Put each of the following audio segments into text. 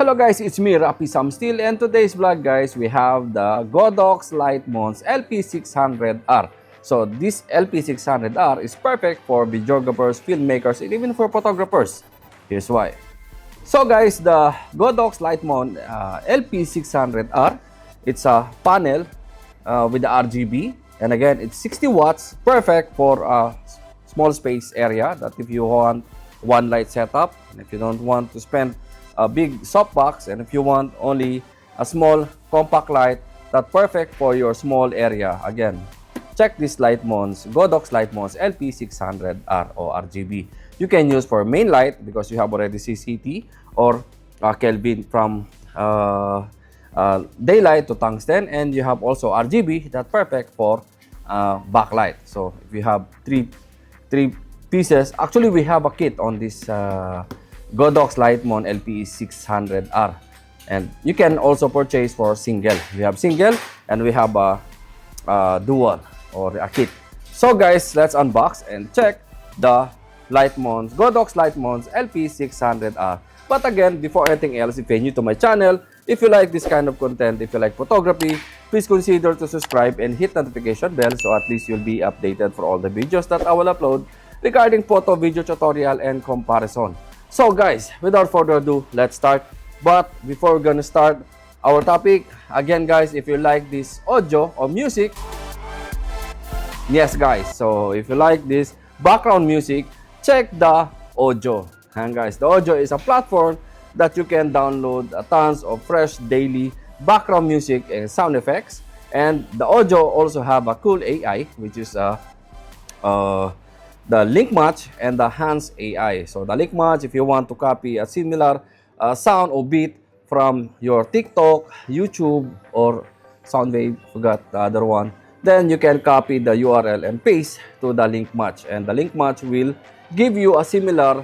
Hello guys, it's me, Rapi Sam Steel, and today's vlog guys, we have the Godox Litemons LP600R. So this LP600R is perfect for videographers, filmmakers, and even for photographers. Here's why. So guys, the Godox Litemons LP600R, it's a panel with the RGB, and again, it's 60 watts, perfect for a small space area, that if you want one light setup, and if you don't want to spend a big softbox, and if you want only a small compact light, that's perfect for your small area. Again, check this Litemons, Godox Litemons LP600R or RGB. You can use for main light because you have already CCT or Kelvin from daylight to tungsten, and you have also RGB that's perfect for backlight. So if you have three pieces, actually we have a kit on this Godox Litemons LP600R, and you can also purchase for single. We have single and we have a dual or a kit. So guys, let's unbox and check the Litemons, Godox Litemons LP600R. But again, before anything else, if you're new to my channel, if you like this kind of content, if you like photography, please consider to subscribe and hit notification bell so at least you'll be updated for all the videos that I will upload regarding photo, video tutorial, and comparison. So guys, without further ado, let's start. But before we're gonna start our topic, again guys, if you like this audio or music, yes guys, so if you like this background music, check the Audiio. And guys, the Audiio is a platform that you can download tons of fresh daily background music and sound effects. And the Audiio also have a cool AI, which is the link match and the hands AI. So the link match, if you want to copy a similar sound or beat from your TikTok, YouTube, or Soundwave, forgot the other one, then you can copy the URL and paste to the link match, and the link match will give you a similar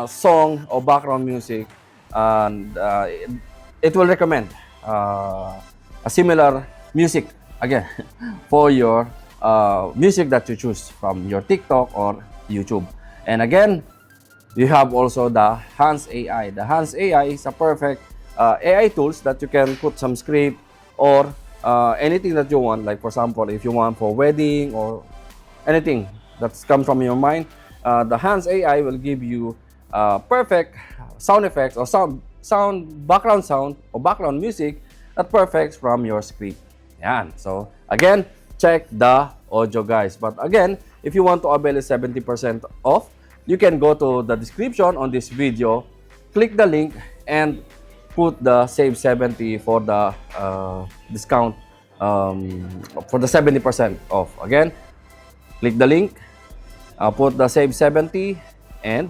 song or background music, and it will recommend a similar music again for your music that you choose from your TikTok or YouTube. And again, you have also the Hans AI. The Hans AI is a perfect AI tools that you can put some script or anything that you want. Like for example, if you want for wedding or anything that comes from your mind, the Hans AI will give you perfect sound effects or background sound or background music that perfect from your script. Yan. So again, check the Audiio guys. But again, if you want to avail 70% off, you can go to the description on this video, click the link, and put the save 70 for the discount for the 70% off. Again, click the link, put the save 70, and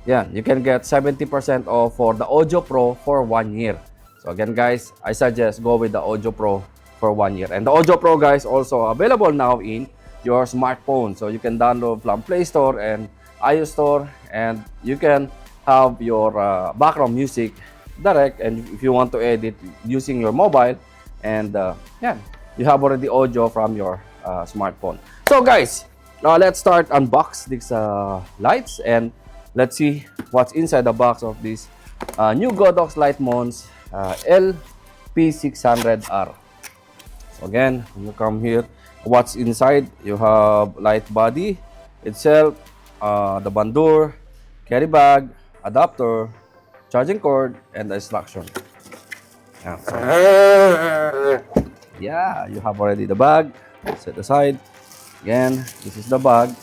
yeah, you can get 70% off for the Audiio Pro for 1 year. So again guys, I suggest go with the Audiio Pro for 1 year. And the Audiio Pro guys also available now in your smartphone. So you can download from Play Store and iOS Store, and you can have your background music direct, and if you want to edit using your mobile, and yeah, you have already Audiio from your smartphone. So guys, let's start unbox these lights, and let's see what's inside the box of this new Godox Litemons LP600R. So again, when you come here, what's inside? You have light body itself, the bandur, carry bag, adapter, charging cord, and the instruction. Yeah, so, yeah, you have already the bag set aside. Again, this is the bag,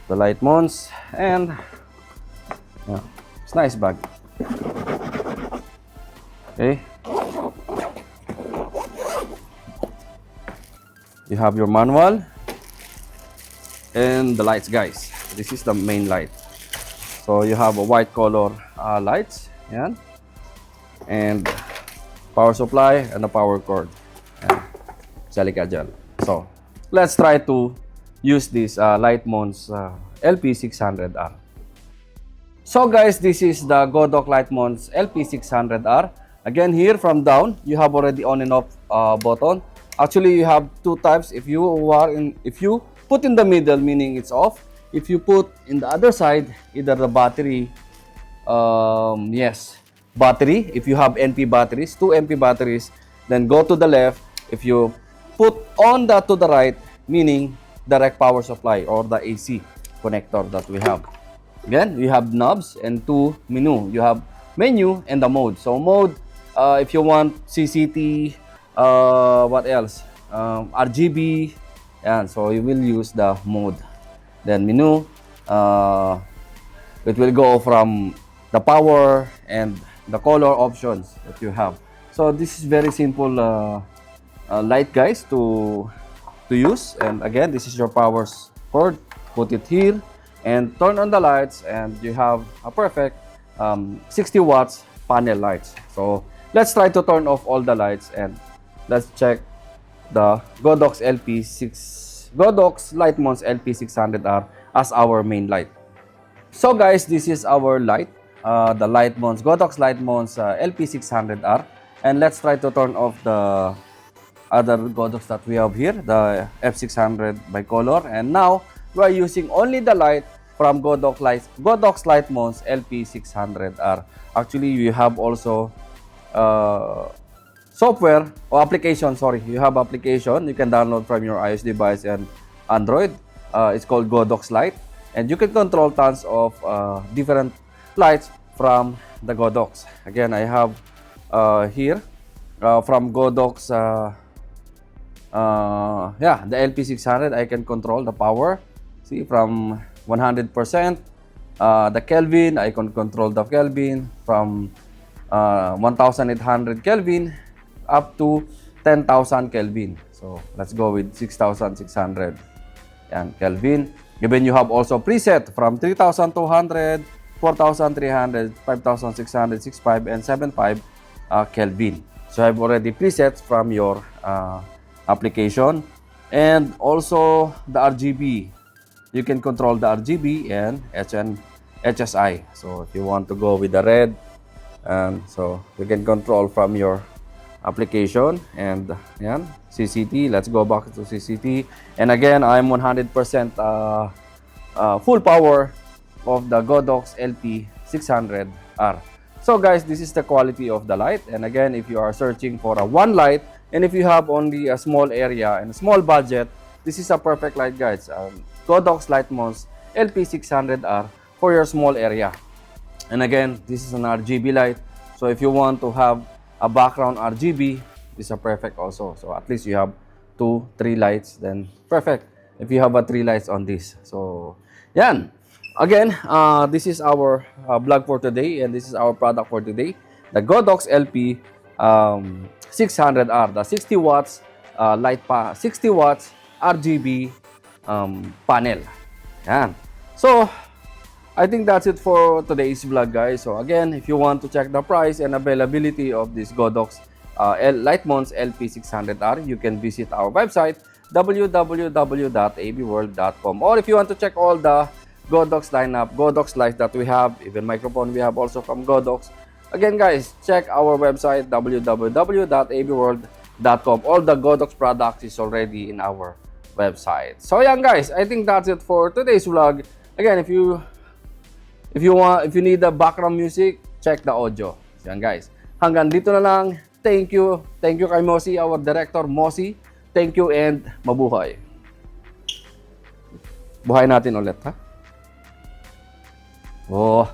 the Litemons, and yeah, it's a nice bag. Okay. You have your manual and the lights guys. This is the main light. So you have a white color lights, yeah, and power supply and the power cord, and silica gel. So let's try to use this Litemons LP600R. So guys, this is the Godox Litemons LP600R. Again, here from down, you have already on and off button. Actually, you have two types. If you put in the middle, meaning it's off. if you put in the other side, either the battery, yes, battery, if you have NP batteries, 2 NP batteries, then go to the left. If you put on the to the right, meaning direct power supply or the AC connector that we have. Again, we have knobs and 2 menu. You have menu and the mode. So mode, if you want CCT, what else? RGB, and so you will use the mode. Then menu, it will go from the power and the color options that you have. So this is very simple light, guys, to use. And again, this is your power cord. Put it here and turn on the lights, and you have a perfect 60 watts panel lights. So let's try to turn off all the lights and let's check the Godox Litemons LP600R as our main light. So guys, this is our light, the Godox Litemons LP600R, and let's try to turn off the other Godox that we have here, the F600 bicolor. And now we are using only the light from Godox Litemons LP600R. Actually, you have also software or application, sorry, you have application you can download from your iOS device and Android. It's called Godox Lite, and you can control tons of different lights from the Godox. Again, I have here from Godox, the LP600. I can control the power. See, from 100%, the Kelvin, I can control the Kelvin from 1800 Kelvin up to 10,000 Kelvin. So let's go with 6,600 and Kelvin. Even you have also preset from 3,200, 4,300, 5,600, 65, and 75 Kelvin. So I have already presets from your application. And also the RGB. You can control the RGB and HSI. So if you want to go with the red, and so you can control from your application. And yan, CCT, let's go back to CCT. And again, I'm 100% full power of the Godox LP600R. So guys, this is the quality of the light. And again, if you are searching for a one light, and if you have only a small area and a small budget, this is a perfect light, guys. Godox Litemons LP600R for your small area. And again, this is an RGB light. So if you want to have a background RGB, this is a perfect also. So at least you have 2-3 lights, then perfect. If you have 3 lights on this. So yan. Again, this is our vlog for today, and this is our product for today. The Godox LP600R, the 60 watts 60 watts RGB panel. Yan. So I think that's it for today's vlog, guys. So again, if you want to check the price and availability of this Godox Litemons LP600R, you can visit our website www.abworld.com. Or if you want to check all the Godox lineup, Godox lights that we have, even microphone we have also from Godox. Again, guys, check our website www.abworld.com. All the Godox products is already in our website. So yan, guys, I think that's it for today's vlog. Again, if you need the background music, check the audio. So yan, guys, hanggang dito na lang. Thank you kay Mosi, our director Mosi. Thank you and mabuhay. Buhay natin ulit, ha? Oh,